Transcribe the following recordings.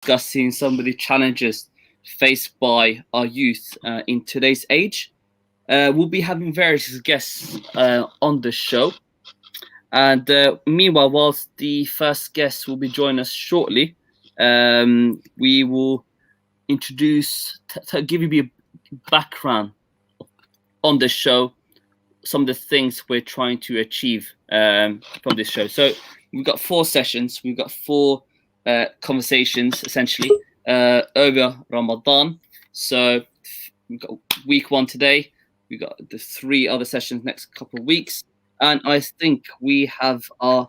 discussing some of the challenges faced by our youth in today's age. We'll be having various guests on the show. And meanwhile, whilst the first guest will be joining us shortly, we will give you a background on the show, some of the things we're trying to achieve from this show. So we've got 4 sessions. We've got 4 conversations, essentially, over Ramadan. So we've got week 1 today. We've got the 3 other sessions next couple of weeks. And I think we have our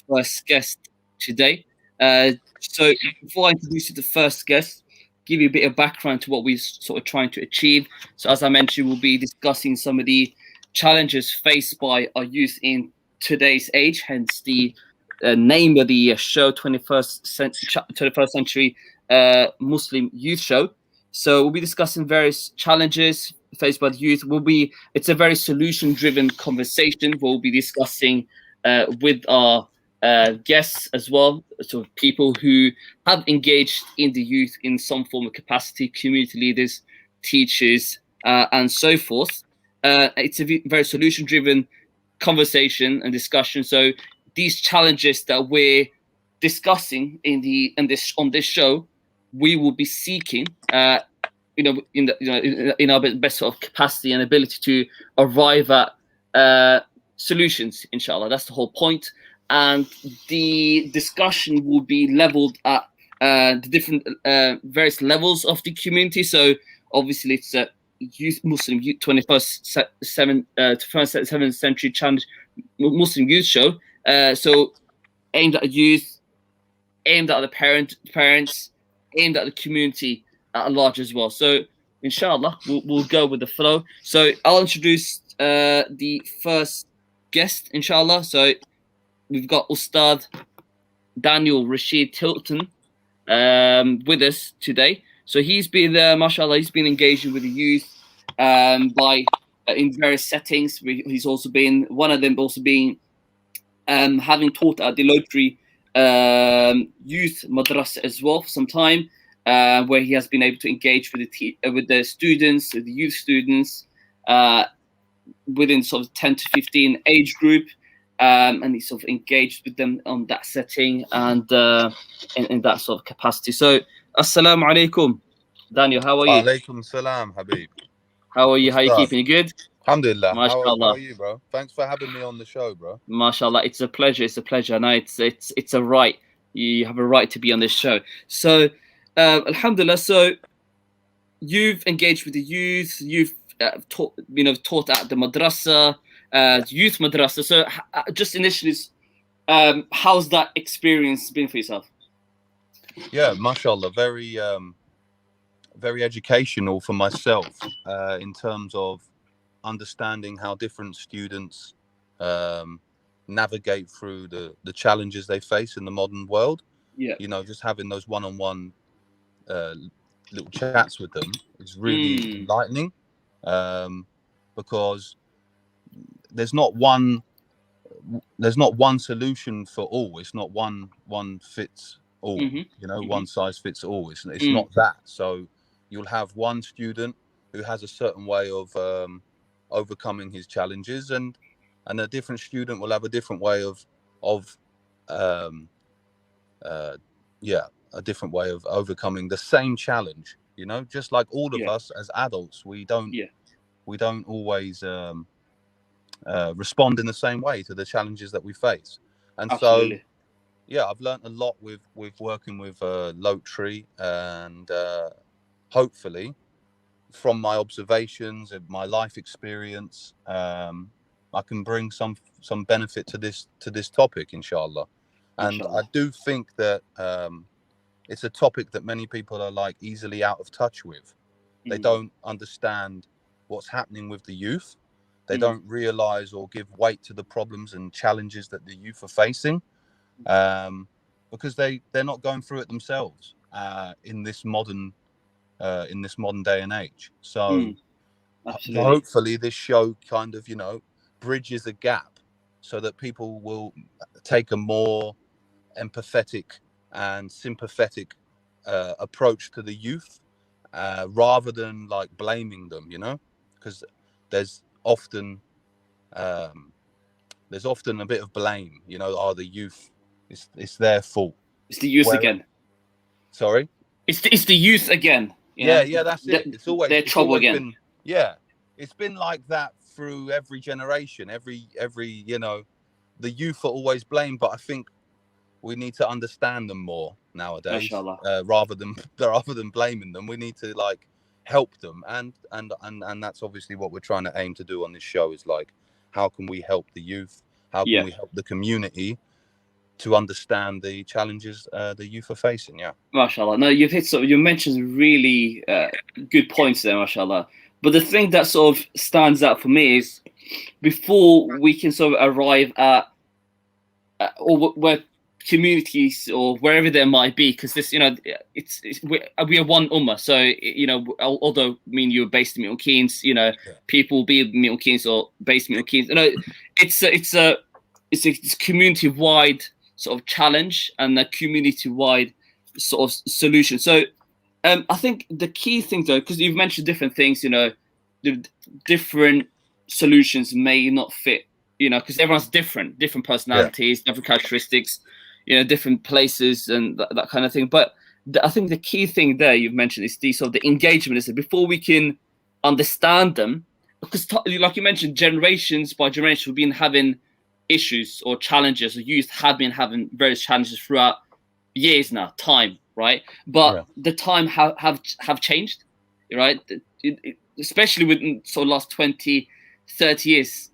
first guest today. So before I introduce you to the first guest, give you a bit of background to what we're sort of trying to achieve. So as I mentioned, we'll be discussing some of the challenges faced by our youth in today's age, hence the name of the show, 21st century Muslim Youth Show. So we'll be discussing various challenges faced by the youth. It's a very solution-driven conversation. We'll be discussing with our guests as well, so people who have engaged in the youth in some form of capacity, community leaders, teachers, and so forth. It's a very solution-driven conversation and discussion. So these challenges that we're discussing on this show, we will be seeking, in our best sort of capacity and ability to arrive at solutions. Inshallah, that's the whole point. And the discussion will be leveled at the different various levels of the community. So obviously, it's a Muslim youth 7th century challenge Muslim youth show. So aimed at the youth, aimed at the parents, aimed at the community at large as well. So inshallah, we'll go with the flow. So I'll introduce the first guest, inshallah. So we've got Ustad Daniel Rashid Tilton with us today. So he's been, mashallah, he's been engaging with the youth in various settings. He's also been, one of them also being having taught at the Lottery Youth Madrasa as well for some time, where he has been able to engage with the students, the youth students, within sort of 10 to 15 age group. And he sort of engaged with them on that setting and in that sort of capacity. So, assalamu alaikum, Daniel. How are you? Alaikum salam, Habib. How are you? How are you keeping? You good? Alhamdulillah. Mashallah. How are you, bro? Thanks for having me on the show, bro. Mashallah, it's a pleasure. It's a pleasure. No, it's a right. You have a right to be on this show. So, alhamdulillah. So, you've engaged with the youth. You've taught at the madrasa. Youth madrasa. So just initially, how's that experience been for yourself? Yeah, mashallah, very educational for myself in terms of understanding how different students navigate through the challenges they face in the modern world. Yeah, just having those one-on-one little chats with them is really enlightening, because there's not one solution for all. It's not one fits all. One size fits all. It's not that. So you'll have one student who has a certain way of overcoming his challenges, and a different student will have a different way of a different way of overcoming the same challenge. Just like all of us as adults, we don't always respond in the same way to the challenges that we face. And absolutely. So I've learned a lot with working with Lottery, and hopefully from my observations and my life experience, I can bring some benefit to this topic, inshallah. And I do think that it's a topic that many people are like easily out of touch with. They don't understand what's happening with the youth. They don't realize or give weight to the problems and challenges that the youth are facing, because they're not going through it themselves in this modern day and age. So hopefully this show kind of bridges a gap so that people will take a more empathetic and sympathetic approach to the youth, rather than like blaming them, because there's often a bit of blame, the youth, it's their fault. It's the youth again. Sorry? It's the youth again. Yeah, that's it. Their trouble always again. It's been like that through every generation, every the youth are always blamed, but I think we need to understand them more nowadays. Rather than blaming them, we need to like help them, and that's obviously what we're trying to aim to do on this show, is like, how can we help the youth? How can we help the community to understand the challenges the youth are facing? Mashallah. No, you mentioned really good points there, mashallah. But the thing that sort of stands out for me is, before we can sort of arrive at or where communities or wherever there might be, because this, we are one ummah. So, although me and you are based in Milton Keynes, people be in Milton Keynes or based in Milton Keynes, it's a community-wide sort of challenge and a community-wide sort of solution. So I think the key thing, though, because you've mentioned different things, the different solutions may not fit, because everyone's different personalities, different characteristics, different places and that kind of thing. But I think the key thing there you've mentioned is the sort of the engagement. Is that before we can understand them, because like you mentioned, generations by generation, we've been having issues or challenges, or youth have been having various challenges throughout years now, right? But the time have changed, right? Especially within sort of last 20, 30 years,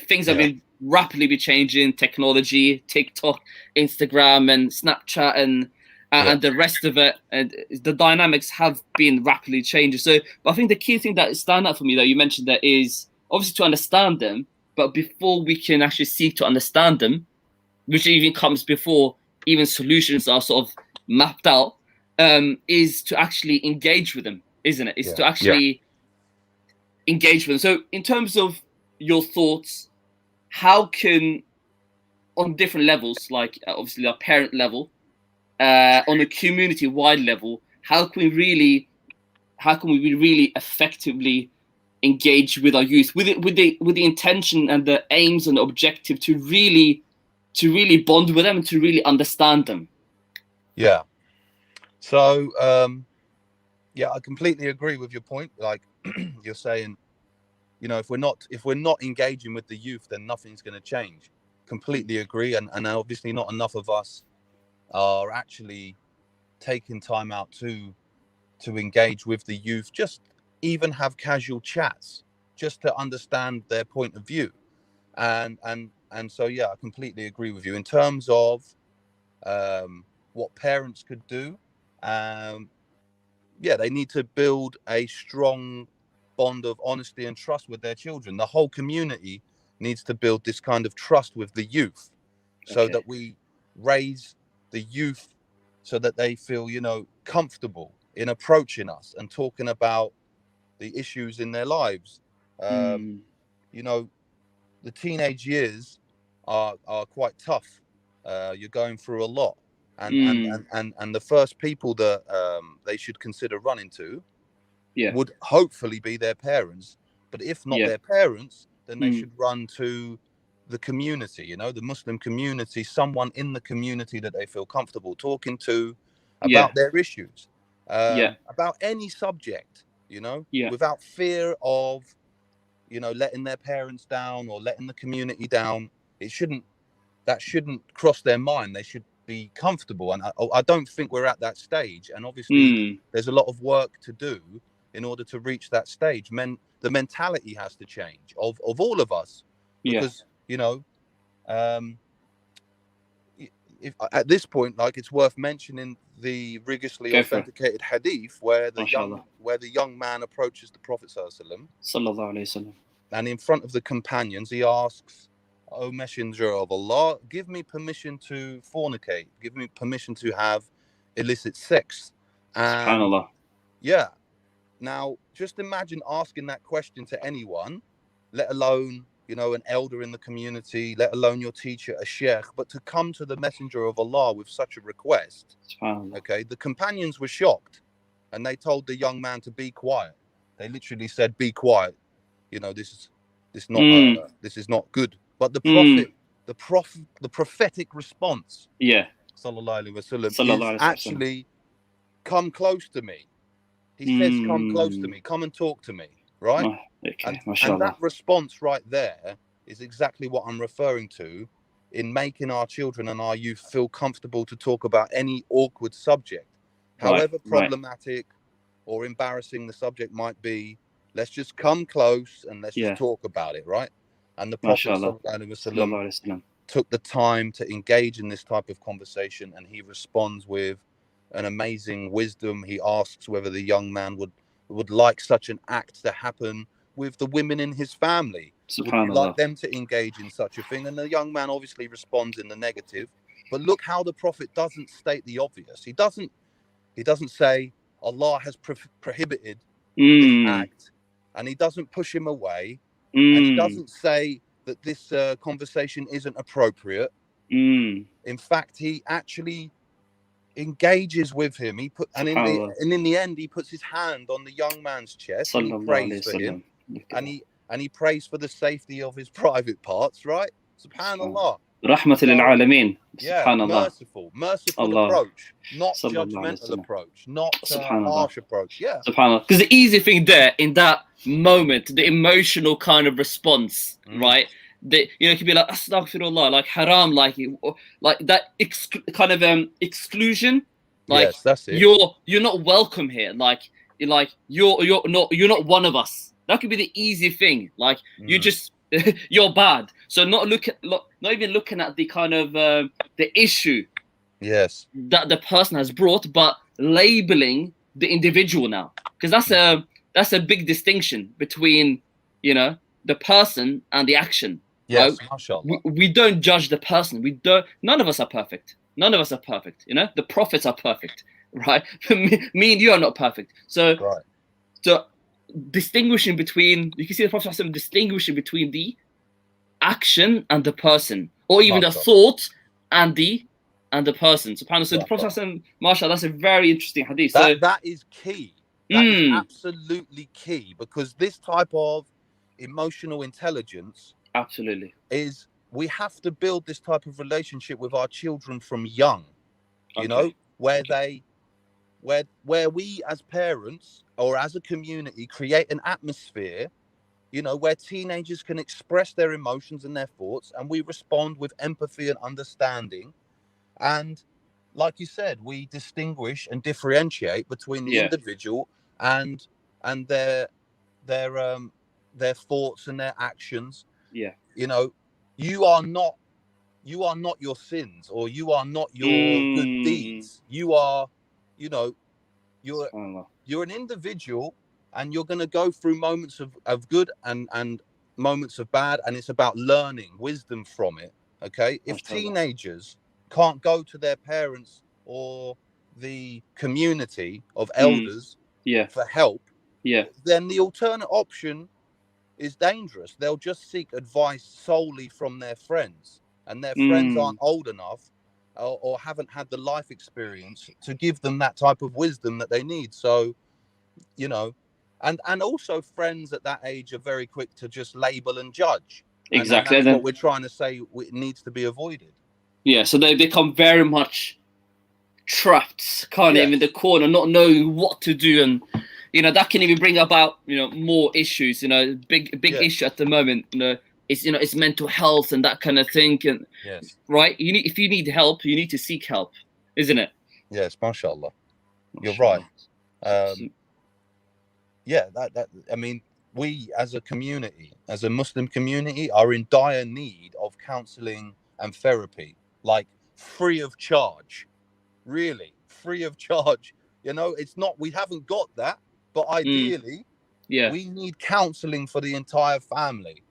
things have been rapidly changing. Technology, TikTok, Instagram, and Snapchat, and the rest of it, and the dynamics have been rapidly changing. So, but I think the key thing that stand out for me, though, you mentioned, that is obviously to understand them. But before we can actually seek to understand them, which even comes before even solutions are sort of mapped out, is to actually engage with them, isn't it? It's to actually engage with them. So in terms of your thoughts, how can, on different levels, like obviously our parent level, on a community-wide level, how can we really effectively engage with our youth with the intention and the aims and the objective to really bond with them and to really understand them? So I completely agree with your point. Like you're saying, if we're not engaging with the youth, then nothing's going to change. Completely agree. And obviously not enough of us are actually taking time out to engage with the youth, just even have casual chats, just to understand their point of view. And so I completely agree with you in terms of what parents could do. They need to build a strong bond of honesty and trust with their children. The whole community needs to build this kind of trust with the youth, so that we raise the youth so that they feel, comfortable in approaching us and talking about the issues in their lives. The teenage years are quite tough. You're going through a lot, and the first people that they should consider running to would hopefully be their parents. But if not their parents, then they should run to the community, the Muslim community, someone in the community that they feel comfortable talking to about their issues, about any subject, without fear of, letting their parents down or letting the community down. That shouldn't cross their mind. They should be comfortable. And I don't think we're at that stage. And obviously there's a lot of work to do in order to reach that stage. The mentality has to change of all of us, because, if at this point, like, it's worth mentioning the rigorously authenticated hadith where the young man approaches the Prophet sallallahu alaihi wasallam, and in front of the companions he asks, "O Messenger of Allah, give me permission to fornicate, give me permission to have illicit sex." And SubhanAllah. Now just imagine asking that question to anyone, let alone you know, an elder in the community, let alone your teacher, a sheikh, but to come to the messenger of Allah with such a request. Okay, the companions were shocked, and they told the young man to be quiet. They literally said, "Be quiet. You know, this is not good." But the prophetic response, sallallahu alaihi wasallam, is actually, "Come close to me." He says, "Come close to me. Come and talk to me." Right? And that response right there is exactly what I'm referring to in making our children and our youth feel comfortable to talk about any awkward subject, however problematic or embarrassing the subject might be. Let's just come close and let's just talk about it, right? And the Prophet ﷺ took the time to engage in this type of conversation, and he responds with an amazing wisdom. He asks whether the young man would like such an act to happen with the women in his family. Would you like them to engage in such a thing? And the young man obviously responds in the negative. But look how the Prophet doesn't state the obvious. He doesn't say Allah has prohibited this act, and he doesn't push him away, and he doesn't say that this conversation isn't appropriate. In fact, he actually engages with him. In the end, he puts his hand on the young man's chest and he prays for him, and he prays for the safety of his private parts, right? Subhanallah. Rahmatan lil alameen. Merciful approach, not judgmental approach, not harsh approach. Subhanallah. Because the easy thing there in that moment, the emotional kind of response, right? It could be like astaghfirullah, like haram, like that kind of exclusion, like yes, that's it. You're not welcome here, like you're not one of us. That could be the easy thing, like you just you're bad. So not even looking at the kind of the issue, yes, that the person has brought, but labeling the individual now, because that's a big distinction between the person and the action. Yes, mashallah. We don't judge the person. None of us are perfect. The prophets are perfect, right? Me and you are not perfect. So distinguishing between, you can see the Prophet distinguishing between the action and the person, or even the thought and the person. SubhanAllah. So the Prophet, mashallah, that's a very interesting hadith. That is key. That is absolutely key, because this type of emotional intelligence is, we have to build this type of relationship with our children from young, where we as parents or as a community create an atmosphere, where teenagers can express their emotions and their thoughts, and we respond with empathy and understanding. And like you said, we distinguish and differentiate between the individual and their thoughts and their actions. You are not your sins, or you are not your good deeds. You are, you're an individual, and you're going to go through moments of good and moments of bad, and it's about learning wisdom from it. Okay, if teenagers can't go to their parents or the community of elders for help, then the alternate option is dangerous. They'll just seek advice solely from their friends, and their friends aren't old enough or haven't had the life experience to give them that type of wisdom that they need. So, and also friends at that age are very quick to just label and judge. Exactly. And that's what we're trying to say, it needs to be avoided. Yeah, so they become very much trapped, kind of in the corner, not knowing what to do, and that can even bring about more issues. Big issue at the moment. It's mental health and that kind of thing. And right, if you need help, you need to seek help, isn't it? Yes, mashallah. You're right. I mean, we as a community, as a Muslim community, are in dire need of counseling and therapy, like free of charge. Really, free of charge. It's not, we haven't got that. But ideally, we need counseling for the entire family,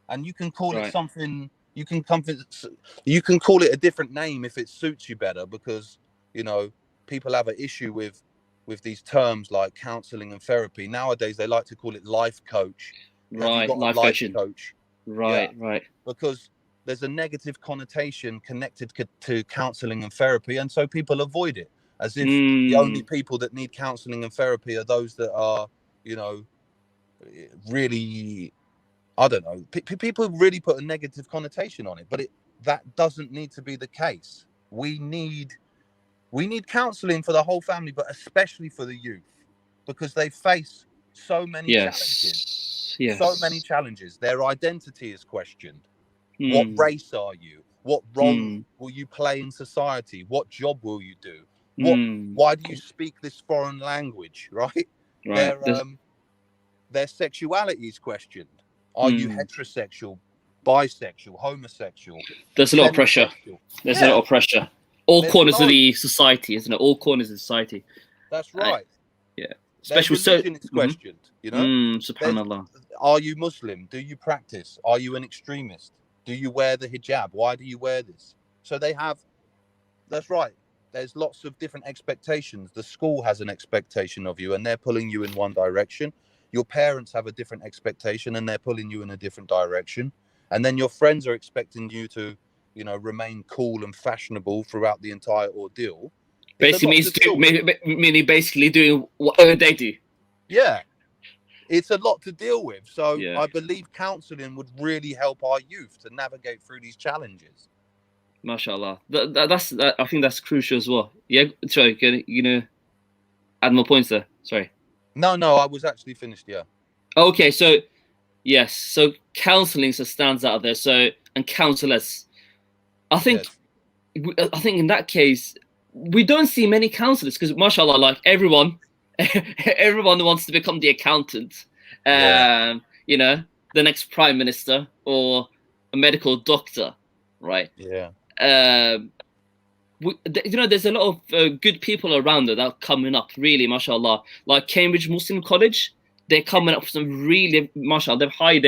and you can call it something. You can call it a different name if it suits you better, because people have an issue with these terms like counseling and therapy. Nowadays, they like to call it life coach. Right, life coach. Right, right. Because there's a negative connotation connected to counseling and therapy, and so people avoid it, as if the only people that need counseling and therapy are those that are, you know, really, I don't know, people really put a negative connotation on it, but that doesn't need to be the case. We need counseling for the whole family, but especially for the youth, because they face so many challenges. Yes. So many challenges. Their identity is questioned. What Mm. race are you? What role will you play in society? What job will you do? Why do you speak this foreign language? Right? Right. Their sexuality is questioned. Are you heterosexual, bisexual, homosexual? There's a lot of pressure. Pansexual? There's a lot of pressure. All There's corners of the society, isn't it? All corners of society. That's right. Yeah. Their Especially religion is questioned, you know? Subhanallah. Are you Muslim? Do you practice? Are you an extremist? Do you wear the hijab? Why do you wear this? So they have, that's right. There's lots of different expectations. The school has an expectation of you and they're pulling you in one direction. Your parents have a different expectation and they're pulling you in a different direction. And then your friends are expecting you to, you know, remain cool and fashionable throughout the entire ordeal. Meaning basically doing whatever they do. Yeah. It's a lot to deal with. So I believe counseling would really help our youth to navigate through these challenges. MashaAllah. I think that's crucial as well. Yeah, sorry, you know, add more points there. Sorry. No, I was actually finished, yeah. Okay, so yes, so counseling stands out there. So, and counselors. I think in that case, we don't see many counselors because mashallah, like everyone wants to become the accountant, you know, the next prime minister or a medical doctor, right? Yeah. You know, there's a lot of good people around that are coming up, really, mashallah. Like Cambridge Muslim College, they're coming up with some really, mashallah, they've hired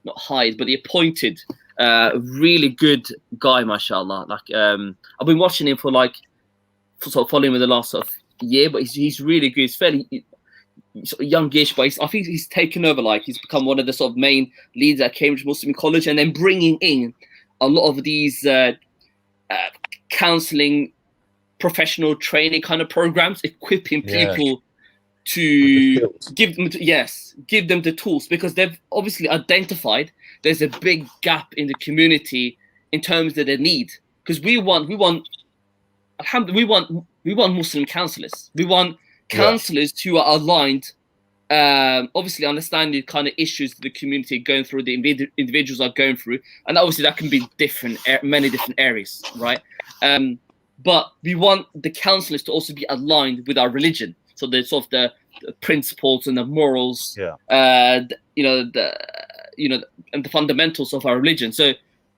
not hired, but they appointed really good guy, mashallah. Like, I've been watching him for sort of following him in the last sort of year, but he's really good. He's fairly sort of youngish, but I think he's taken over, like he's become one of the sort of main leaders at Cambridge Muslim College, and then bringing in a lot of these counseling, professional training kind of programs, equipping people to give them the tools, because they've obviously identified there's a big gap in the community in terms of their need. Because we want Muslim counselors. We want counselors who are aligned, obviously understand the kind of issues that the community are going through, the individuals are going through, and obviously that can be many different areas, right? But we want the counselors to also be aligned with our religion, so the sort of the principles and the morals, and the fundamentals of our religion. So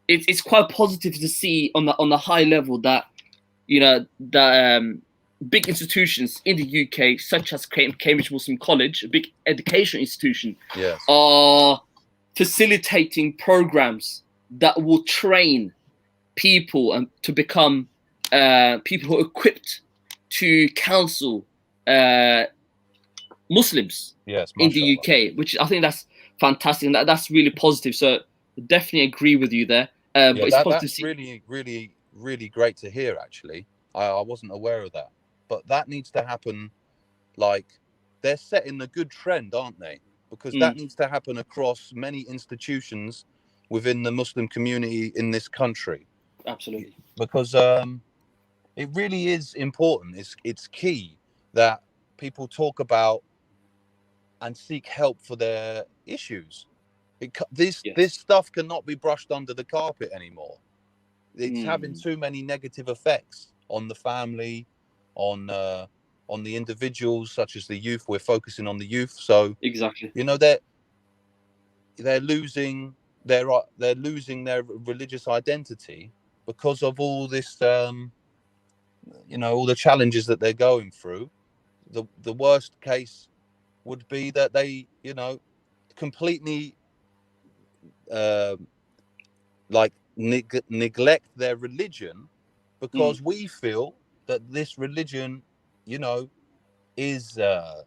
it's quite positive to see on the high level that, you know, the big institutions in the UK, such as Cambridge Muslim College, a big education institution, are facilitating programs that will train people and to become people who are equipped to counsel Muslims in the UK, which I think that's fantastic, and that's really positive. So definitely agree with you there. But it's positive that's really, really, really great to hear. Actually, I wasn't aware of that, but that needs to happen. Like, they're setting a good trend, aren't they? Because that needs to happen across many institutions within the Muslim community in this country. Absolutely, because it really is important. It's key that people talk about and seek help for their issues. This stuff cannot be brushed under the carpet anymore. It's having too many negative effects on the family, on the individuals, such as the youth. We're focusing on the youth, so exactly, you know, they're losing their religious identity because of all this, you know, all the challenges that they're going through. The worst case would be that they, you know, completely neglect their religion, because we feel that this religion, you know, is the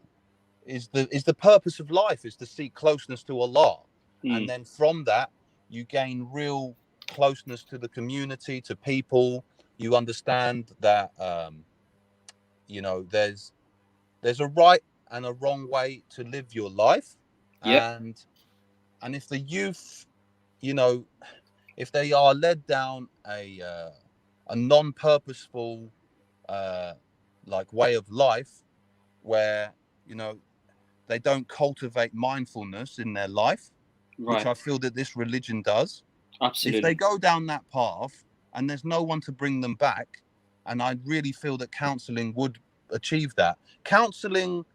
purpose of life, is to seek closeness to Allah. And then from that you gain real closeness to the community, to people. You understand that you know, there's a right and a wrong way to live your life. Yep. And if the youth, you know, if they are led down a non-purposeful like way of life, where, you know, they don't cultivate mindfulness in their life, which Right. I feel that this religion does. If they Absolutely. go down that path and there's no one to bring them back, and I really feel that counseling would achieve that. Counseling,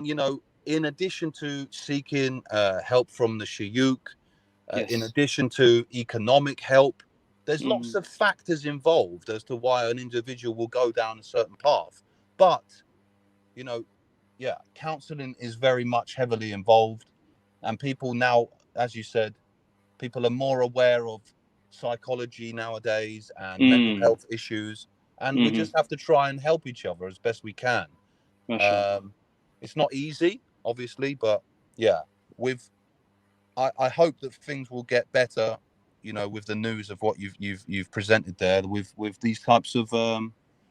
you know, in addition to seeking help from the shayuk, in Yes. addition to economic help, there's lots Mm. of factors involved as to why an individual will go down a certain path. But, you know, yeah, counseling is very much heavily involved. And people now, as you said, people are more aware of psychology nowadays and mental Mm. health issues. And we Mm-hmm. just have to try and help each other as best we can. Sure. It's not easy, obviously, but yeah, with I hope that things will get better, you know, with the news of what you've presented there, with these types of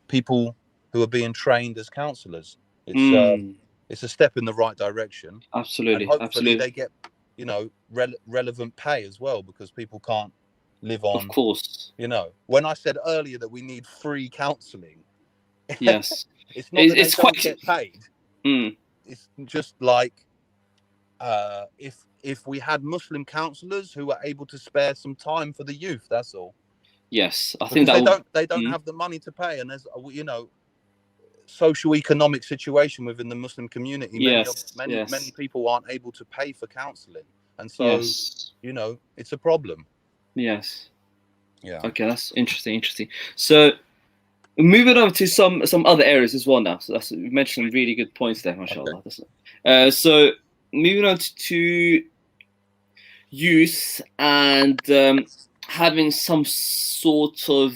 people who are being trained as counsellors. Mm. It's a step in the right direction, and Absolutely. hopefully Absolutely. they get, you know, relevant pay as well, because people can't live Of on, course. you know. When I said earlier that we need free counselling, Yes. it's not that they It's quite. don't get paid. Mm. It's just like if we had Muslim counsellors who were able to spare some time for the youth, that's all. Yes. I think Because that will. they don't Mm. have the money to pay, and there's, you know, social economic situation within the Muslim community. Yes. Many Yes. people aren't able to pay for counselling, and so, Yes. you know, it's a problem. Yes. Yeah. Okay, that's interesting. Interesting. So moving on to some other areas as well now. So that's, you mentioned some really good points there, Okay. mashallah. So moving on to youth and having some sort of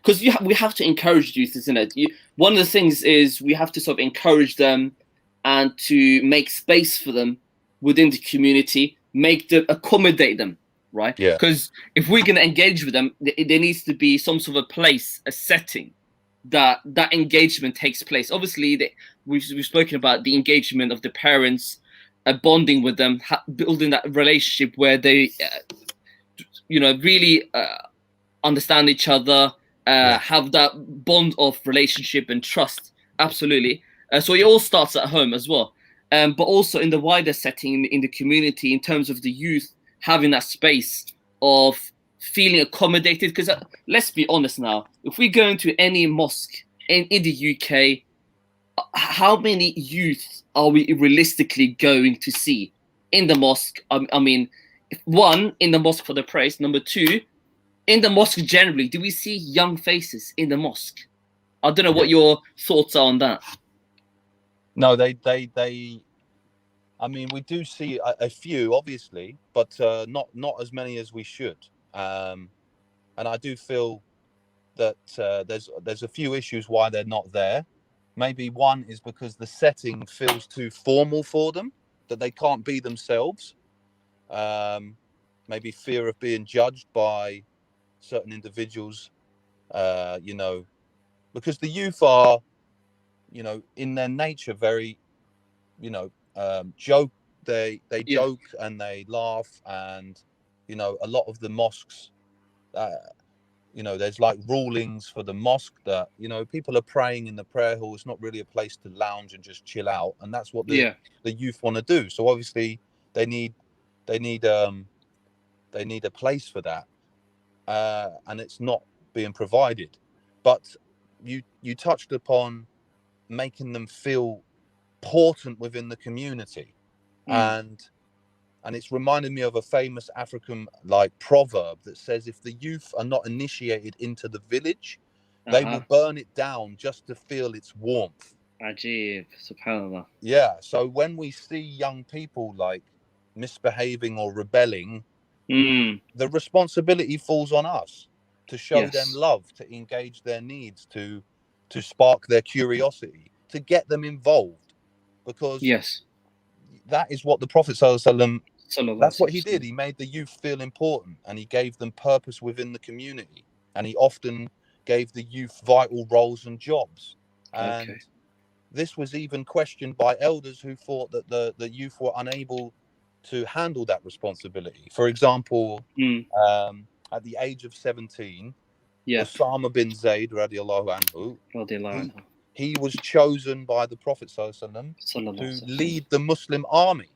because we have to encourage youth, isn't it? One of the things is we have to sort of encourage them and to make space for them within the community, make them accommodate them, right? Yeah. Because if we're going to engage with them, there needs to be some sort of a place, a setting that engagement takes place. Obviously, we've spoken about the engagement of the parents, bonding with them, building that relationship where they, really understand each other, Yeah. have that bond of relationship and trust. Absolutely. So it all starts at home as well, but also in the wider setting in the community, in terms of the youth having that space of feeling accommodated. Because let's be honest now, if we go into any mosque in the UK, how many youth are we realistically going to see in the mosque? I mean, one, in the mosque for the praise. Number two, in the mosque generally, do we see young faces in the mosque? I don't know Yeah. what your thoughts are on that. No, they. I mean, we do see a few, obviously, but not as many as we should. And I do feel that there's a few issues why they're not there. Maybe one is because the setting feels too formal for them, that they can't be themselves. Maybe fear of being judged by certain individuals, you know, because the youth are, you know, in their nature very, you know, joke. They Yeah. joke and they laugh, and, you know, a lot of the mosques, uh, you know, there's like rulings for the mosque that, you know, people are praying in the prayer hall. It's not really a place to lounge and just chill out, and that's what Yeah. the youth want to do. So obviously they need they need they need a place for that, and it's not being provided. But you touched upon making them feel important within the community, Mm. and it's reminded me of a famous African like proverb that says, if the youth are not initiated into the village, they will Uh-huh. burn it down just to feel its warmth. Ajib. Subhanallah. Yeah, so when we see young people like misbehaving or rebelling, Mm. the responsibility falls on us to show them Yes. love, to engage their needs, to spark their curiosity, to get them involved, because Yes. that is what the Prophet ﷺ, that's what he Sallallahu did. He made the youth feel important, and he gave them purpose within the community, and he often gave the youth vital roles and jobs. And Okay. this was even questioned by elders who thought that the youth were unable to handle that responsibility. For example, at the age of 17, Yeah. Osama bin Zayd radiallahu anhu, Radiallahu anhu. he was chosen by the Prophet ﷺ to lead the Muslim army,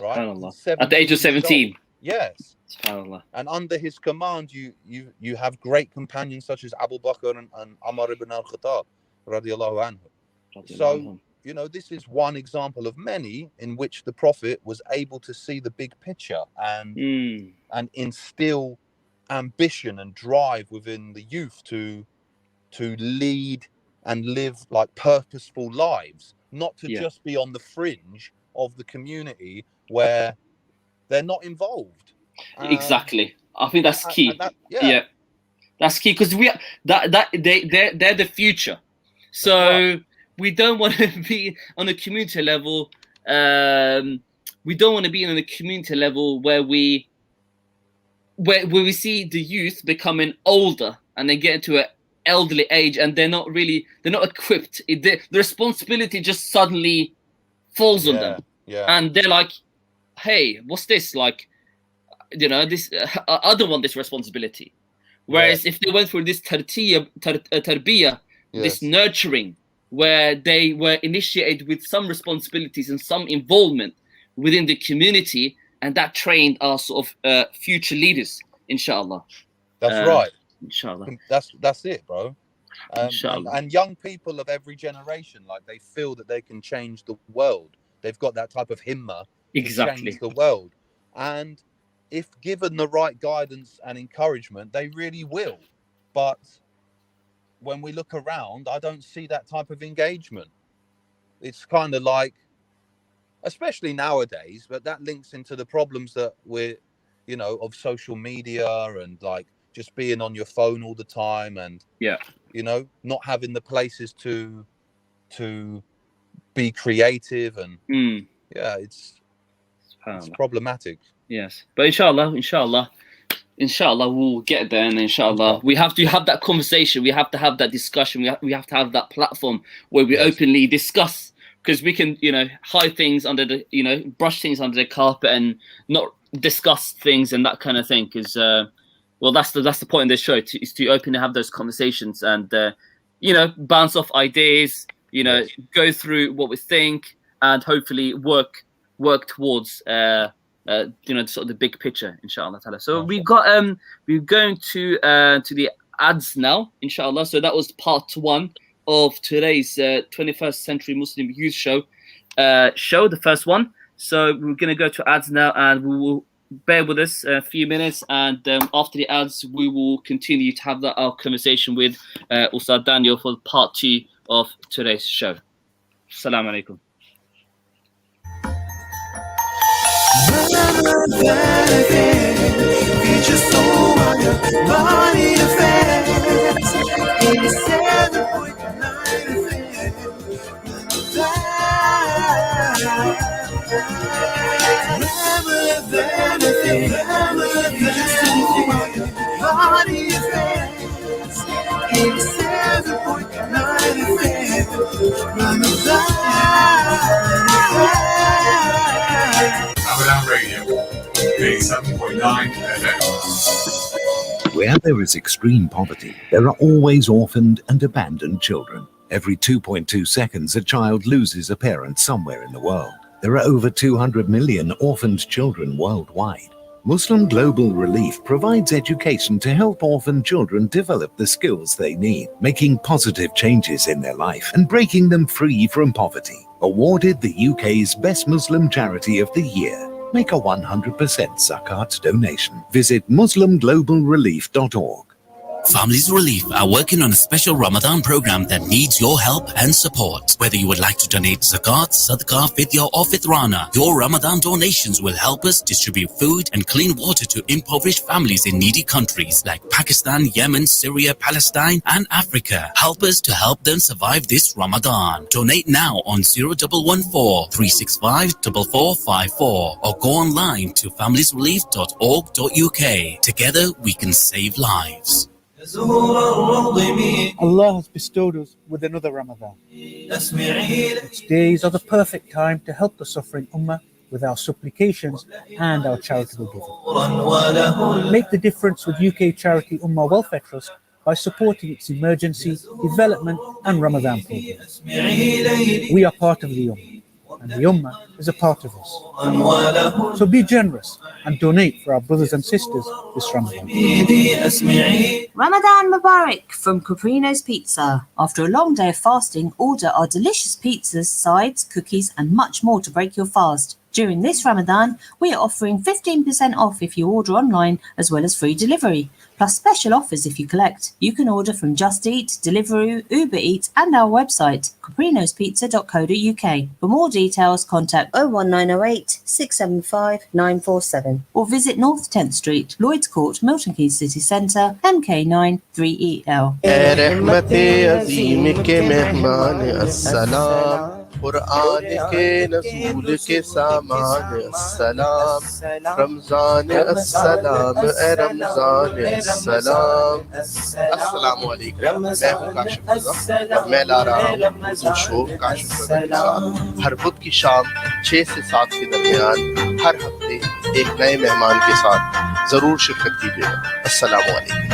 right? SubhanAllah. At the age of 17. Yes. SubhanAllah. And under his command, you have great companions such as Abu Bakr and Umar ibn al-Khattab radiallahu anhu. So, you know, this is one example of many in which the Prophet was able to see the big picture and instill ambition and drive within the youth to lead and live like purposeful lives, not to just be on the fringe of the community where they're not involved. Exactly. I think that's key. That's key, because they're the future. So right. We don't want to be on a community level. We don't want to be on a community level where we see the youth becoming older and they get into an elderly age and they're not equipped. The responsibility just suddenly falls on them. Yeah. And they're like, hey, what's this? Like, you know, this I don't want this responsibility. Whereas if they went through this tarbiyah, this nurturing, where they were initiated with some responsibilities and some involvement within the community, and that trained our sort of future leaders, inshallah. That's right. Inshallah. That's it, bro. And young people of every generation, like, they feel that they can change the world. They've got that type of himmah to change the world. And if given the right guidance and encouragement, they really will. But when we look around, I don't see that type of engagement. It's kind of like, especially nowadays, but that links into the problems that we're, you know, of social media and like just being on your phone all the time and, you know, not having the places to be creative and it's problematic. Yes, but inshallah we'll get there, and inshallah we have to have that conversation, we have to have that discussion, we have to have that platform where we openly discuss, because we can, you know, hide things under the, you know, brush things under the carpet and not discuss things and that kind of thing, because well, that's the point of this show, is to openly have those conversations and you know, bounce off ideas, you know, go through what we think and hopefully work towards you know, sort of the big picture, inshallah ta'ala. So we've got we're going to the ads now, inshallah. So that was part 1 of today's 21st Century Muslim Youth Show, the first one. So we're going to go to ads now, and we will bear with us a few minutes, and after the ads we will continue to have our conversation with Ustad Daniel for part 2 of today's show. Assalamu alaikum. Radio, 87.9 FM. Where there is extreme poverty, there are always orphaned and abandoned children. Every 2.2 seconds, a child loses a parent somewhere in the world. There are over 200 million orphaned children worldwide. Muslim Global Relief provides education to help orphaned children develop the skills they need, making positive changes in their life and breaking them free from poverty. Awarded the UK's Best Muslim Charity of the Year. Make a 100% zakat donation. Visit muslimglobalrelief.org. Families Relief are working on a special Ramadan program that needs your help and support. Whether you would like to donate zakat, sadaqah, fidya or fitrana, your Ramadan donations will help us distribute food and clean water to impoverished families in needy countries like Pakistan, Yemen, Syria, Palestine and Africa. Help us to help them survive this Ramadan. Donate now on 0114 365 4454 or go online to familiesrelief.org.uk. Together we can save lives. Allah has bestowed us with another Ramadan. Its days are the perfect time to help the suffering Ummah with our supplications and our charitable giving. Make the difference with UK charity Ummah Welfare Trust by supporting its emergency, development and Ramadan programs. We are part of the Ummah, and the Ummah is a part of us. So be generous and donate for our brothers and sisters this Ramadan. Ramadan Mubarak from Caprino's Pizza. After a long day of fasting, order our delicious pizzas, sides, cookies and much more to break your fast. During this Ramadan, we are offering 15% off if you order online, as well as free delivery, plus special offers if you collect. You can order from Just Eat, Deliveroo, Uber Eats and our website, caprinospizza.co.uk. For more details, contact 01908 675 947 or visit North 10th Street, Lloyd's Court, Milton Keynes City Centre, MK9 3EL. قرآن کے نزول کے سامان السلام رمضان السلام اے رمضان السلام السلام علیکم میں ہوں کاشف رضا اور میں لا رہا ہوں اردو شو کاشف رضا کے ساتھ ہر بدھ کی شام 6 سے 7 کے درمیان ہر ہفتے ایک نئے مہمان کے ساتھ ضرور شرکت کیجیے گا السلام علیکم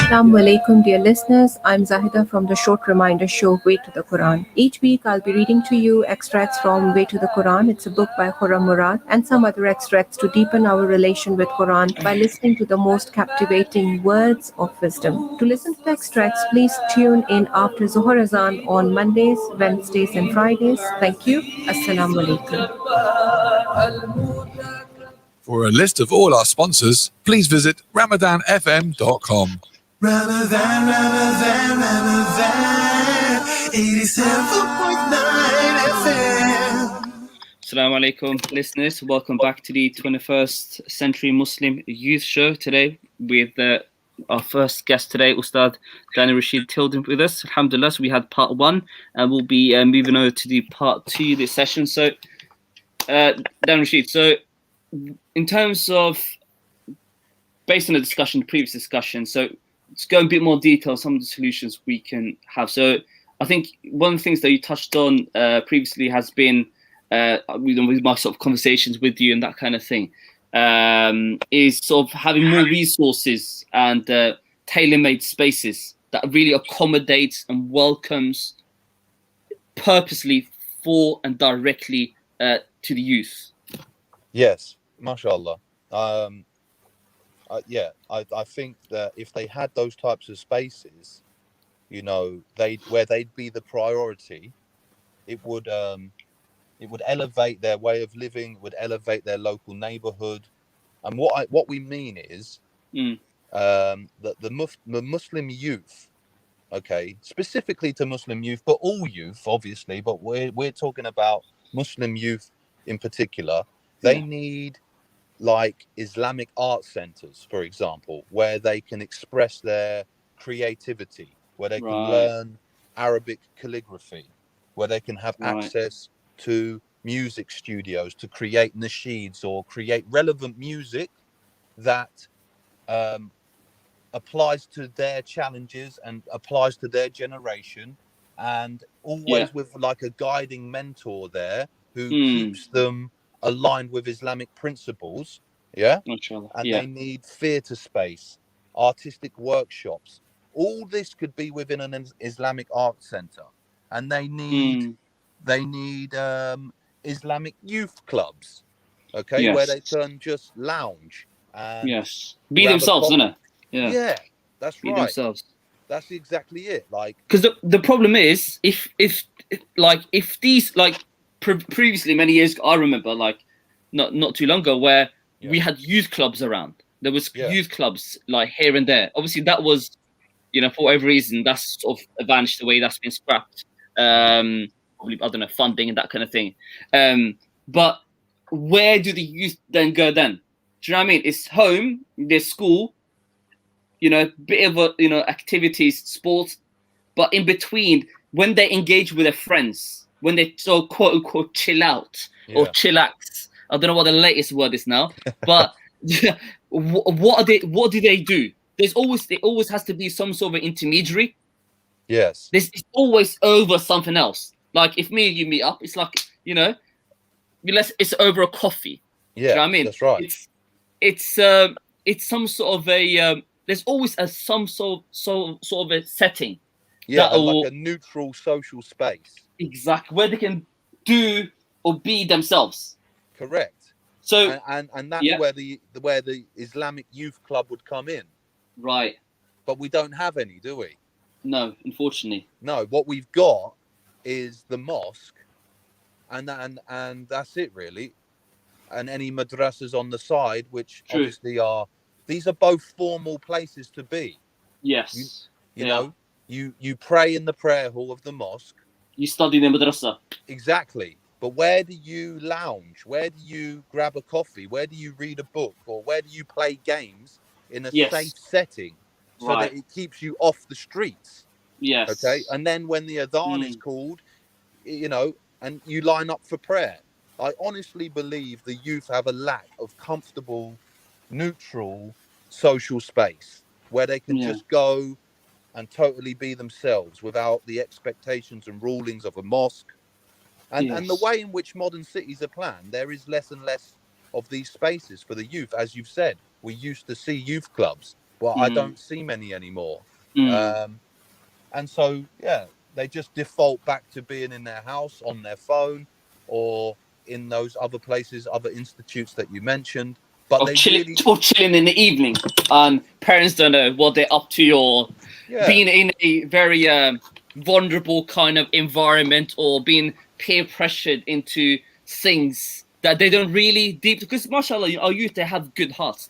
Assalamu alaikum, dear listeners. I'm Zahida from the short reminder show Way to the Quran. Each week I'll be reading to you extracts from Way to the Quran. It's a book by Khurram Murad and some other extracts to deepen our relation with Quran by listening to the most captivating words of wisdom. To listen to the extracts, please tune in after Zuhur Azan on Mondays, Wednesdays and Fridays. Thank you. Assalamu alaikum. For a list of all our sponsors, please visit ramadanfm.com. Ramadan, 87.9 FM. Assalamu alaikum, listeners. Welcome back to the 21st Century Muslim Youth Show today with our first guest today, Ustad Daniel Rashid Tilden with us. Alhamdulillah, so we had part 1 and we'll be moving over to the part 2 this session. So, Daniel Rashid, so in terms of, based on the discussion, the previous discussion, so let's go in a bit more detail on some of the solutions we can have. So I think one of the things that you touched on previously has been, with my sort of conversations with you and that kind of thing, is sort of having more resources and tailor-made spaces that really accommodates and welcomes purposely for and directly to the youth. Yes, mashallah. I think that if they had those types of spaces, you know, where they'd be the priority, it would elevate their way of living, would elevate their local neighborhood. And what we mean is that the Muslim youth, okay, specifically to Muslim youth, but all youth, obviously, but we're talking about Muslim youth in particular. They need like Islamic art centers, for example, where they can express their creativity, where they can learn Arabic calligraphy, where they can have access to music studios to create nasheeds or create relevant music that applies to their challenges and applies to their generation, and always with like a guiding mentor there who keeps them aligned with Islamic principles, they need theatre space, artistic workshops. All this could be within an Islamic art center, and they need Islamic youth clubs, where they can just lounge and be themselves, isn't it? Yeah, that's be right. Themselves. That's exactly it. Like, because the problem is if these previously many years ago, I remember like not too long ago where we had youth clubs around. There was Yeah. youth clubs like here and there. Obviously, that was, you know, for whatever reason, that's sort of vanished away. That's been scrapped. Probably, I don't know, funding and that kind of thing. But where do the youth then go then? Do you know what I mean? It's home, there's school, you know, bit of a, you know, activities, sports, but in between, when they engage with their friends, when they so quote unquote chill out or chillax, I don't know what the latest word is now, but what do they do? There always has to be some sort of intermediary. Yes. It's always over something else. Like if me and you meet up, it's like, you know, it's over a coffee. Yeah, do you know what I mean? that's right. It's some sort of a there's always some sort of a setting. Yeah, like a neutral social space. Exactly, where they can do or be themselves. Correct. So and that's where the Islamic Youth Club would come in. Right. But we don't have any, do we? No, unfortunately. No, what we've got is the mosque, and that's it really, and any madrasas on the side, which obviously these are both formal places to be. Yes. You know, you pray in the prayer hall of the mosque. You study in the madrasa. Exactly. But where do you lounge? Where do you grab a coffee? Where do you read a book? Or where do you play games in a safe setting so that it keeps you off the streets? Yes. Okay. And then when the adhan is called, you know, and you line up for prayer. I honestly believe the youth have a lack of comfortable, neutral social space where they can just go and totally be themselves without the expectations and rulings of a mosque. And the way in which modern cities are planned, there is less and less of these spaces for the youth. As you've said, we used to see youth clubs. Well, I don't see many anymore. And so, they just default back to being in their house, on their phone, or in those other places, other institutes that you mentioned. But or chilling in the evening, and parents don't know what they're up to, or being in a very vulnerable kind of environment, or being peer pressured into things that they don't really deep. Because mashallah, our youth, they have good hearts,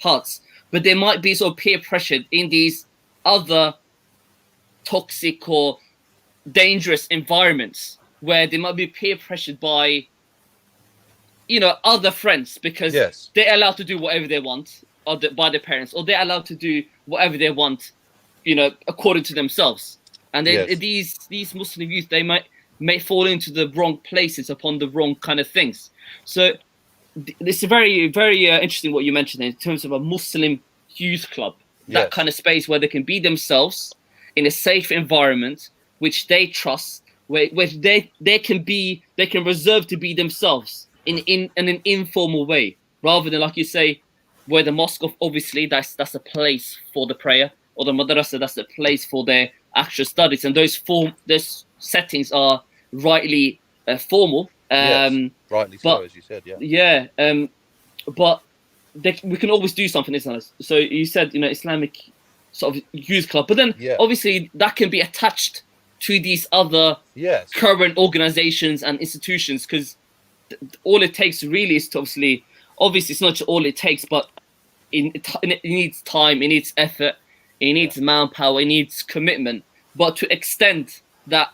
hearts, but they might be sort of peer pressured in these other toxic or dangerous environments where they might be peer pressured by, you know, other friends, because they're allowed to do whatever they want, or by their parents, or they're allowed to do whatever they want, you know, according to themselves. And then these Muslim youth, they may fall into the wrong places upon the wrong kind of things. So it's a very, very interesting what you mentioned in terms of a Muslim youth club, that kind of space where they can be themselves in a safe environment, which they trust, where they can reserve to be themselves in an informal way, rather than, like you say, where the mosque, obviously that's a place for the prayer, or the madrasa, that's a place for their actual studies, and those settings are rightly formal. Rightly so, as you said. But we can always do something, isn't it? So you said, you know, Islamic sort of youth club, but then obviously that can be attached to these other current organizations and institutions, because all it takes really is to obviously it's not all it takes, but it needs time, it needs effort, it needs manpower, it needs commitment. But to extend that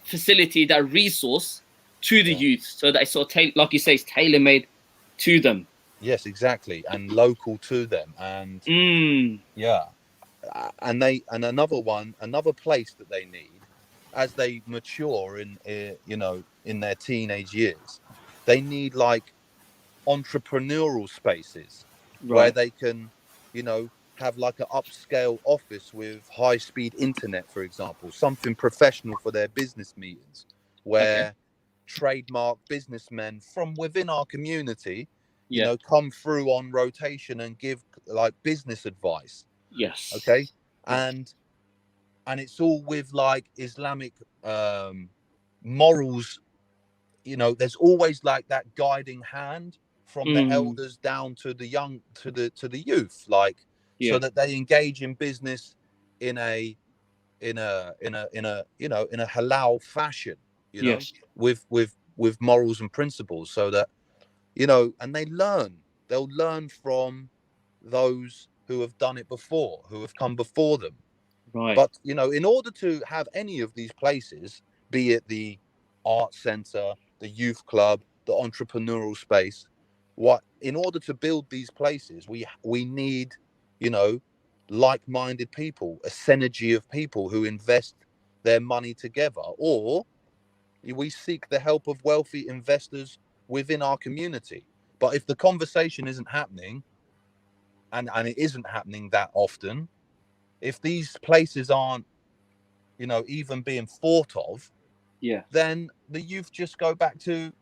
facility, that resource to the youth, so that it's sort of like you say, it's tailor-made to them. Yes, exactly, and local to them, and and another place that they need as they mature in their teenage years. They need like entrepreneurial spaces where they can, you know, have like an upscale office with high-speed internet, for example, something professional for their business meetings, where trademark businessmen from within our community, you know, come through on rotation and give like business advice. Yes. Okay. And it's all with like Islamic morals. You know, there's always like that guiding hand from the elders down to the young, to the youth, like so that they engage in business in a halal fashion, you know, with morals and principles, so that, you know, and they'll learn from those who have done it before, who have come before them. Right. But, you know, in order to have any of these places, be it the art center, the youth club, the entrepreneurial space, in order to build these places, we need, you know, like-minded people, a synergy of people who invest their money together, or we seek the help of wealthy investors within our community. But if the conversation isn't happening, and it isn't happening that often, if these places aren't, you know, even being thought of, yeah, then the youth just go back to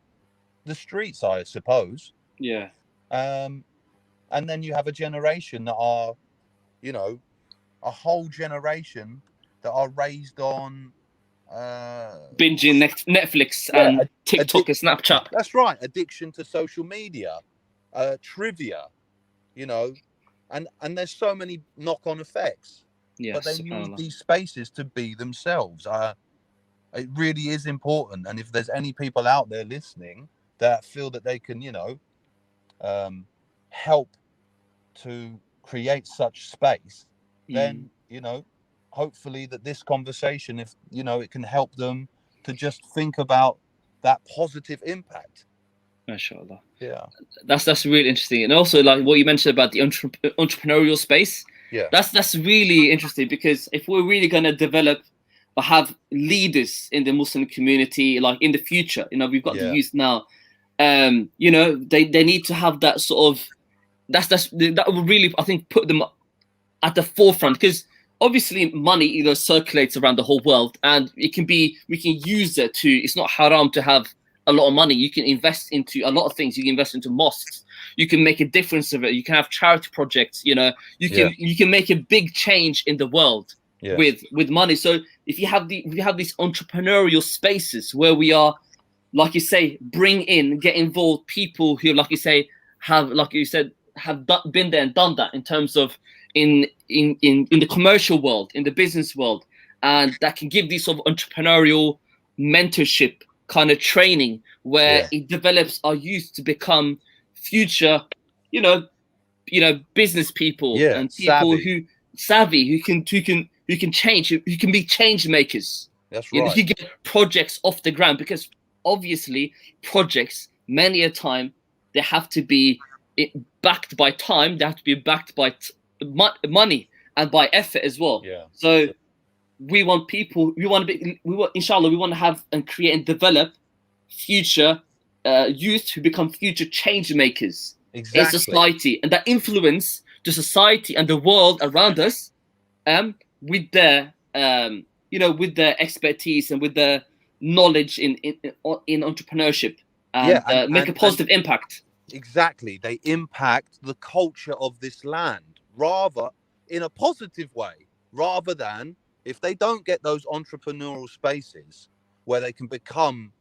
the streets, I suppose. yeah. And then you have a generation that are, you know, a whole generation that are raised on Binging Netflix yeah, and TikTok and Snapchat. That's right. Addiction to social media, trivia, you know, and there's so many knock-on effects. Yes, but they need these spaces to be themselves. It really is important. And if there's any people out there listening that feel that they can, you know, help to create such space, then, you know, hopefully that this conversation, if, you know, it can help them to just think about that positive impact. Mashallah. Yeah. That's really interesting. And also, like what you mentioned about the entrepreneurial space. Yeah. That's really interesting, because if we're really going to develop or have leaders in the Muslim community, like in the future, you know, we've got the youth now, you know, they need to have that sort of, that will really, I think, put them at the forefront, because obviously money, you know, circulates around the whole world, and we can use it to, it's not haram to have a lot of money. You can invest into a lot of things. You can invest into mosques. You can make a difference of it. You can have charity projects. You know, you can make a big change in the world with money. So if you have these entrepreneurial spaces where we are, like you say, get involved people who, like you say, have, like you said, have been there and done that in terms of in the commercial world, in the business world, and that can give these sort of entrepreneurial mentorship kind of training where it develops our youth to become future, you know, business people and people who can change, who can be change makers. That's right. right. You get projects off the ground, because obviously projects many a time they have to be backed by time, they have to be backed by money and by effort as well. Yeah. So we want people, inshallah, we want to have and create and develop future youth who become future change makers in society, and that influence the society and the world around us with their with their expertise and with their knowledge in entrepreneurship, and make a positive impact. Exactly. They impact the culture of this land in a positive way, rather than, if they don't get those entrepreneurial spaces where they can become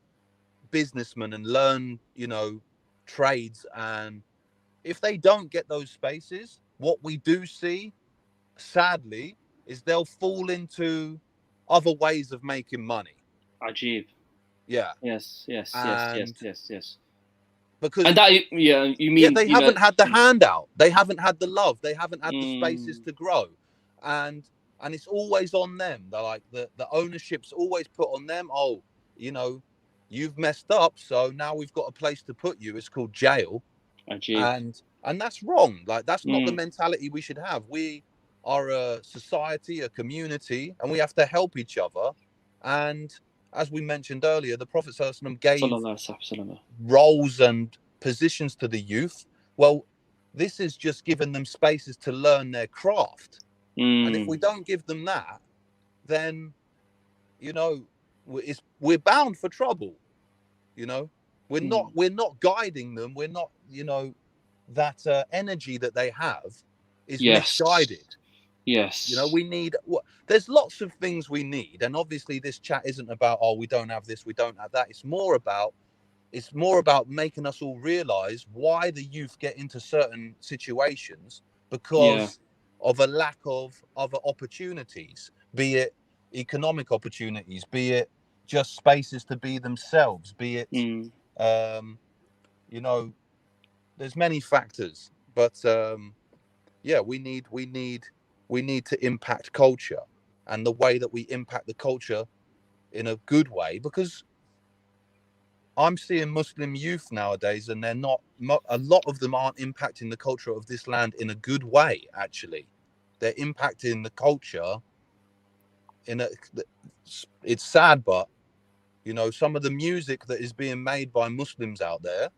businessmen and learn, you know, trades, and if they don't get those spaces, what we do see, sadly, is they'll fall into other ways of making money. Ajib. Yeah. Yes. Because and that, you mean they haven't had the handout, they haven't had the love, they haven't had the spaces to grow, and it's always on them. They're like, the ownership's always put on them. Oh, you know, you've messed up, so now we've got a place to put you. It's called jail. And that's wrong. Like, that's not the mentality we should have. We are a society, a community, and we have to help each other. And as we mentioned earlier, the Prophet ﷺ gave roles and positions to the youth. Well, this is just giving them spaces to learn their craft. And if we don't give them that, then, you know, we're bound for trouble. You know, we're not guiding them. We're not, you know, that energy that they have is misguided. Yes. You know, there's lots of things we need. And obviously this chat isn't about, oh, we don't have this, we don't have that. It's more about making us all realize why the youth get into certain situations, because of a lack of other opportunities, be it economic opportunities, be it just spaces to be themselves, be it, you know, there's many factors, but yeah, we need to impact culture, and the way that we impact the culture in a good way, because I'm seeing Muslim youth nowadays, and they're not, a lot of them aren't impacting the culture of this land in a good way. Actually, they're impacting the culture in a, it's sad, but you know, some of the music that is being made by Muslims out there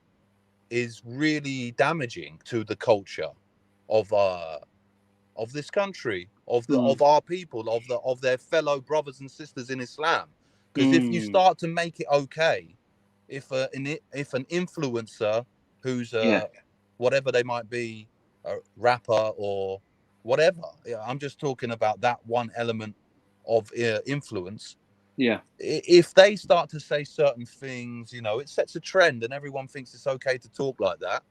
is really damaging to the culture of this country, of our people, of their fellow brothers and sisters in Islam. Because if you start to make it okay, if an influencer who's whatever they might be, a rapper or whatever, I'm just talking about that one element of influence. Yeah. If they start to say certain things, you know, it sets a trend, and everyone thinks it's okay to talk like that.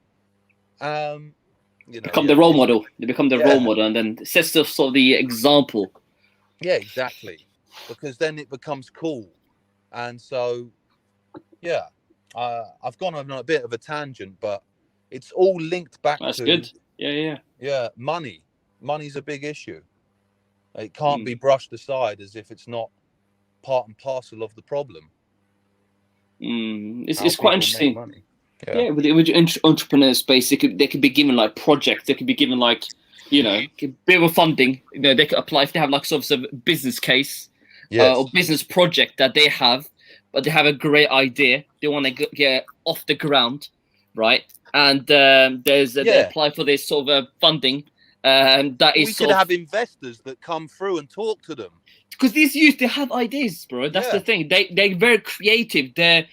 You know, become the role model. They become the role model, and then sets the sort of the example. Yeah, exactly. Because then it becomes cool, and so yeah, I've gone on a bit of a tangent, but it's all linked back That's to good. Yeah. Money. Money's a big issue. It can't be brushed aside as if it's not part and parcel of the problem. It's quite interesting. Yeah, with entrepreneurs, basically, they could be given like projects. They could be given like, you know, a bit of funding. You know, they could apply if they have like sort of a business case or business project that they have, but they have a great idea. They want to get off the ground, right? And they apply for this sort of funding. That is we could have investors that come through and talk to them. Because these youth, they have ideas, bro. That's the thing. They're very creative. They're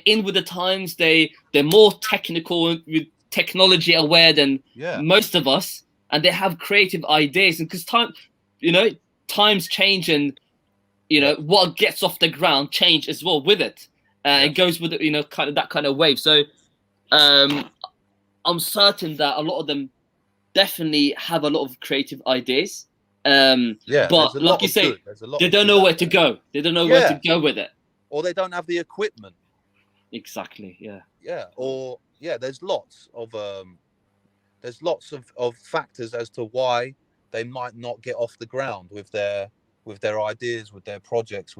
in with the times. They're more technical, with technology aware than most of us, and they have creative ideas. And because times change, and what gets off the ground change as well with it. It goes with kind of that kind of wave. So I'm certain that a lot of them definitely have a lot of creative ideas. But like you say, they don't know where to go. They don't know where to go with it, or they don't have the equipment. Exactly. There's lots of factors as to why they might not get off the ground with their ideas, with their projects,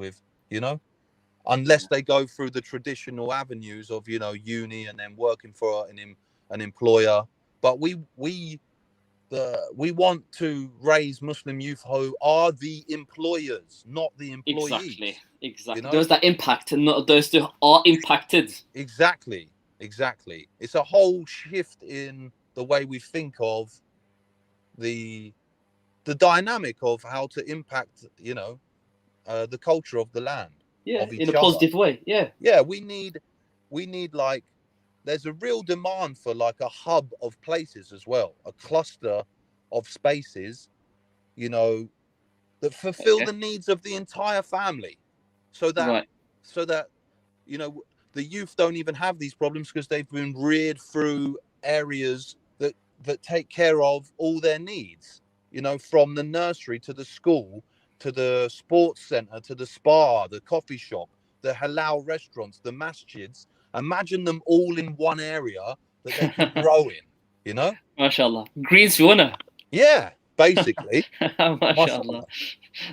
unless they go through the traditional avenues of uni and then working for an employer. But we want to raise Muslim youth who are the employers, not the employees. Exactly. Those that impact and not those that are impacted. Exactly. It's a whole shift in the way we think of the dynamic of how to impact, the culture of the land. Yeah, in a positive way. Yeah, we need like, there's a real demand for like a hub of places as well, a cluster of spaces, that fulfill the needs of the entire family, so that the youth don't even have these problems because they've been reared through areas that take care of all their needs, from the nursery to the school to the sports center to the spa, the coffee shop, the halal restaurants, the masjids. Imagine them all in one area that they can grow in, MashaAllah. Greensville. Yeah, basically. MashaAllah.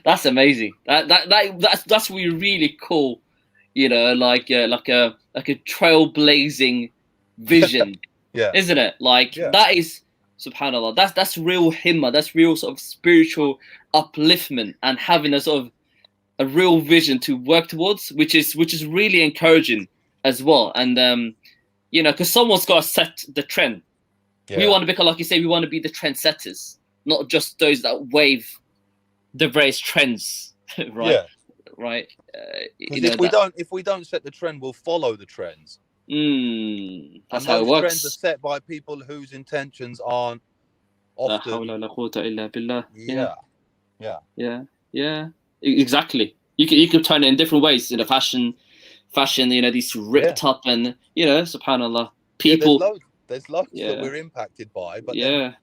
That's amazing. That's what we really call, like a trailblazing vision. Isn't it? That is, subhanallah, that's real himmah, that's real sort of spiritual upliftment, and having a sort of a real vision to work towards, which is really encouraging as well. And because someone's got to set the trend. We want to become, like you say, we want to be the trendsetters, not just those that wave the various trends. Right. If we don't set the trend, we'll follow the trends. That's how it works. Trends are set by people whose intentions aren't often. Yeah. Exactly. You could turn it in different ways. Fashion. These ripped up, and subhanallah, people. There's loads that we're impacted by, but I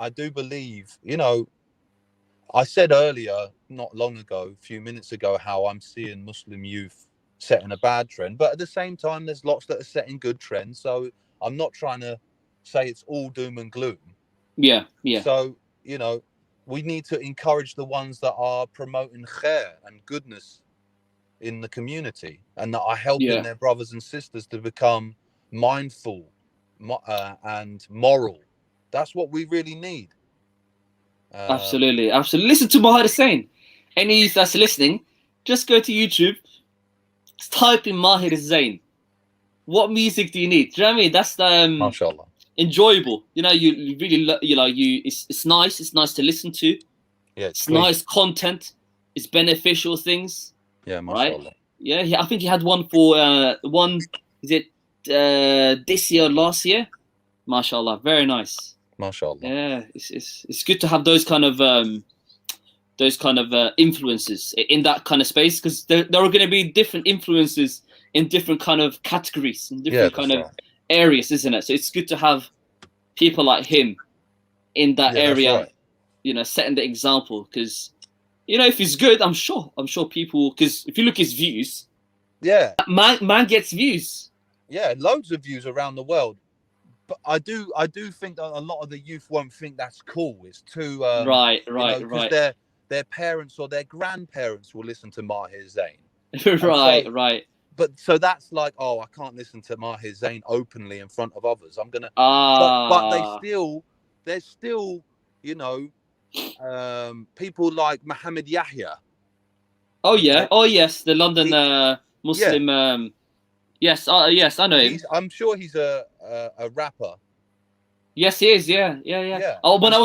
do believe, I said earlier, not long ago, a few minutes ago, how I'm seeing Muslim youth setting a bad trend, but at the same time, there's lots that are setting good trends. So I'm not trying to say it's all doom and gloom. Yeah. So, you know, we need to encourage the ones that are promoting khair and goodness in the community, and that are helping their brothers and sisters to become mindful and moral. That's what we really need. Absolutely. Listen to Mahir Hussain. Any that's listening, just go to YouTube, type in Mahir Hussain. What music do you need? Do you know what I mean? That's MashaAllah. Enjoyable. You know, you really, it's nice. It's nice to listen to. Yeah, it's nice content. It's beneficial things. Yeah, right? MashaAllah. Yeah, I think he had one for this year or last year? MashaAllah, very nice. MashaAllah. Yeah, it's good to have those kind of influences in that kind of space, because there are going to be different influences in different kind of categories and different kind of areas, isn't it? So it's good to have people like him in that area, you know, setting the example, because you know, if he's good, I'm sure people, because if you look at his views, man gets views. Yeah, loads of views around the world. But I do think that a lot of the youth won't think that's cool. It's too right. Because their parents or their grandparents will listen to Mahir Zain. right. But so that's like, oh, I can't listen to Mahir Zain openly in front of others. I'm gonna. But there's still, you know, people like Muhammad Yahya. Oh yeah. Oh yes, the London Muslim. Yes, yes, I know him. I'm sure he's a rapper. Yes, he is. Yeah. Oh, when I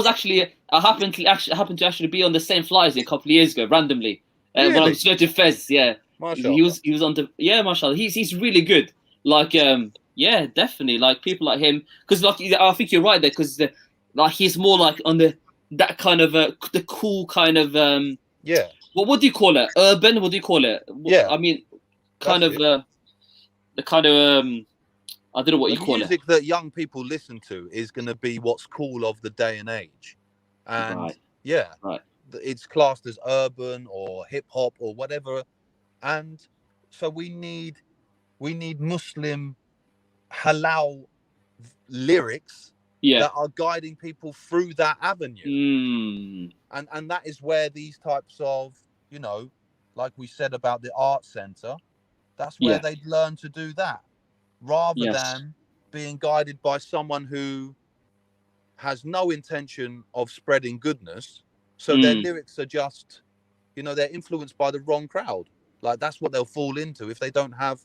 happened to actually be on the same flights a couple of years ago, randomly. When I was going to Fez, yeah. MashaAllah. He was on the MashaAllah. He's really good. Like yeah, definitely. Like people like him, because like I think you're right there, because like he's more like on that kind of the cool kind of What do you call it? Urban? What do you call it? I mean, kind of the kind of I don't know what you call it. The music that young people listen to is going to be what's cool of the day and age, and it's classed as urban or hip hop or whatever, and so we need Muslim halal lyrics that are guiding people through that avenue, and that is where these types of, you know, like we said about the art center, that's where they'd learn to do that, rather than being guided by someone who has no intention of spreading goodness. So their lyrics are just, you know, they're influenced by the wrong crowd. Like that's what they'll fall into if they don't have,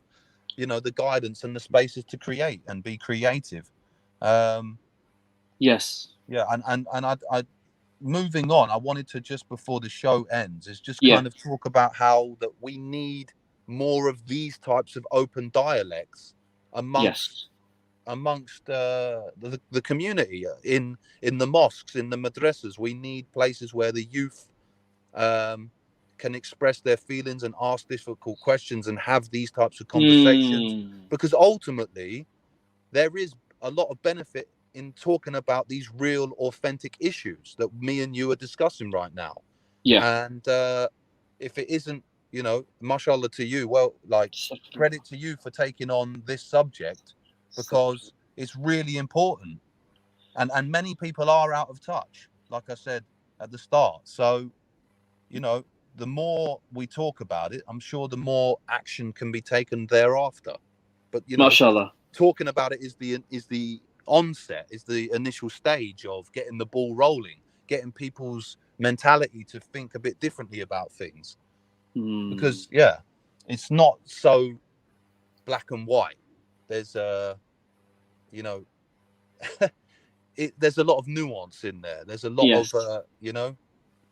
you know, the guidance and the spaces to create and be creative. Yes. Yeah, and I moving on, I wanted to, just before the show ends, is just kind of talk about how that we need more of these types of open dialects amongst the community, in the mosques, in the madrasas. We need places where the youth can express their feelings and ask difficult questions and have these types of conversations, because ultimately there is a lot of benefit in talking about these real authentic issues that me and you are discussing right now. And if it isn't, you know, mashallah to you, well, like, credit to you for taking on this subject, because it's really important, and many people are out of touch, like I said at the start. So, you know, the more we talk about it, I'm sure the more action can be taken thereafter. But, you know, mashallah, talking about it is the onset, is the initial stage of getting the ball rolling, getting people's mentality to think a bit differently about things. Because it's not so black and white. There's you know, there's a lot of nuance in there. There's a lot of you know,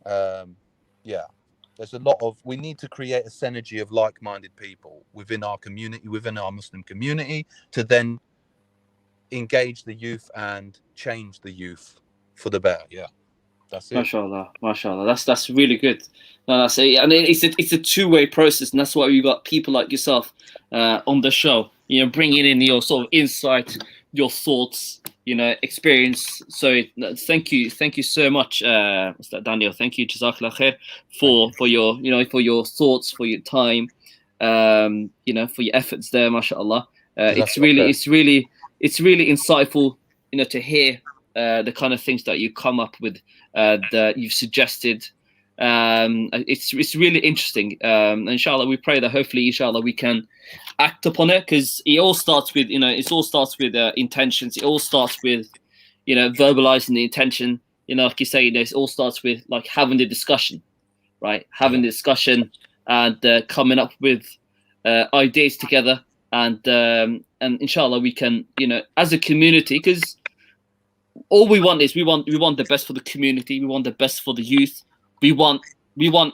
there's a lot of, we need to create a synergy of like-minded people within our community, within our Muslim community, to then engage the youth and change the youth for the better. That's it. Mashallah. That's really good. No, that's it. And it's a two-way process, and that's why you got people like yourself on the show. You know, bringing in your sort of insight, your thoughts, you know, experience. So thank you so much, Mr. Daniel. Thank you, Jazakallah khair, for your, you know, for your thoughts, for your time, you know, for your efforts there, mashallah. It's really insightful to hear the kind of things that you come up with, that you've suggested. It's really interesting. Inshallah, we pray that hopefully, inshallah, we can act upon it, because it all starts with, intentions. It all starts with, verbalizing the intention. Like you say, it all starts with like having the discussion, right? Having the discussion and coming up with ideas together, and inshallah we can, as a community, because all we want is we want the best for the community. We want the best for the youth. We want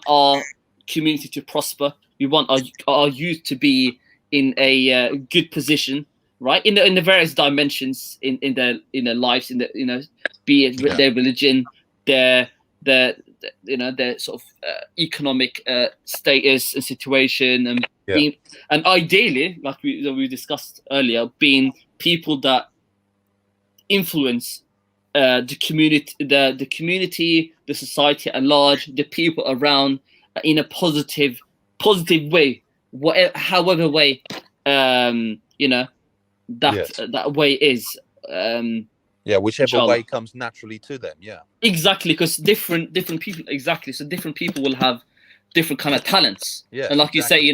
our community to prosper. We want our youth to be in a good position, right? In the various dimensions in their lives, be it their religion, their sort of economic status and situation, and and ideally, like we discussed earlier, being people that influence the community, the society at large, the people around, in a positive way, however way that way is. Whichever inshallah. way comes naturally to them. Exactly, because different people, so different people will have different kind of talents. And like you say,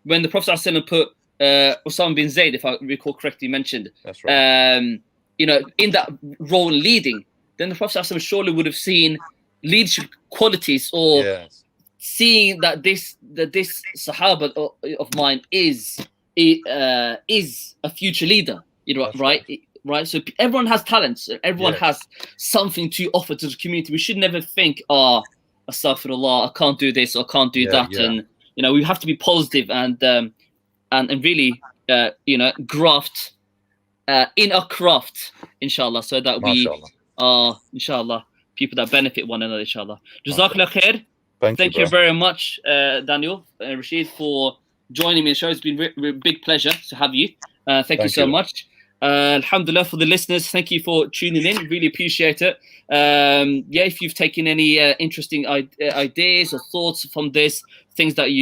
when the Prophet ﷺ put Osama bin Zayd, if I recall correctly, mentioned, that's right. In that role leading, then the Prophet ﷺ surely would have seen leadership qualities, or seeing that this Sahaba of mine is a future leader. Right. So everyone has talents. Everyone has something to offer to the community. We should never think, astaghfirullah, I can't do this or can't do that. And we have to be positive and really graft in our craft, inshallah, so that we are, inshallah, people that benefit one another, inshallah. Jazakallah khair. Thank you very much, Daniel and Rashid, for joining me on the show. It's been a big pleasure to have you. Thank you so much. Alhamdulillah, for the listeners, thank you for tuning in. Really appreciate it. If you've taken any interesting ideas or thoughts from this, things that if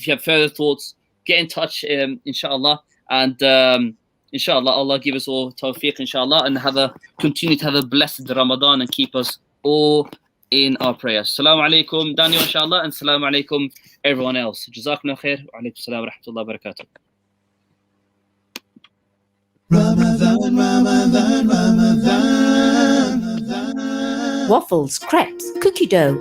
you have further thoughts, get in touch, inshallah, and inshallah, Allah give us all tawfiq, inshallah, and continue to have a blessed Ramadan and keep us all in our prayers. Assalamu alaikum, Daniel, inshallah, and assalamu alaikum, everyone else. Jazakumullah khair. Wa alaikum assalam wa rahmatullahi wa barakatuh. Waffles, crepes, cookie dough,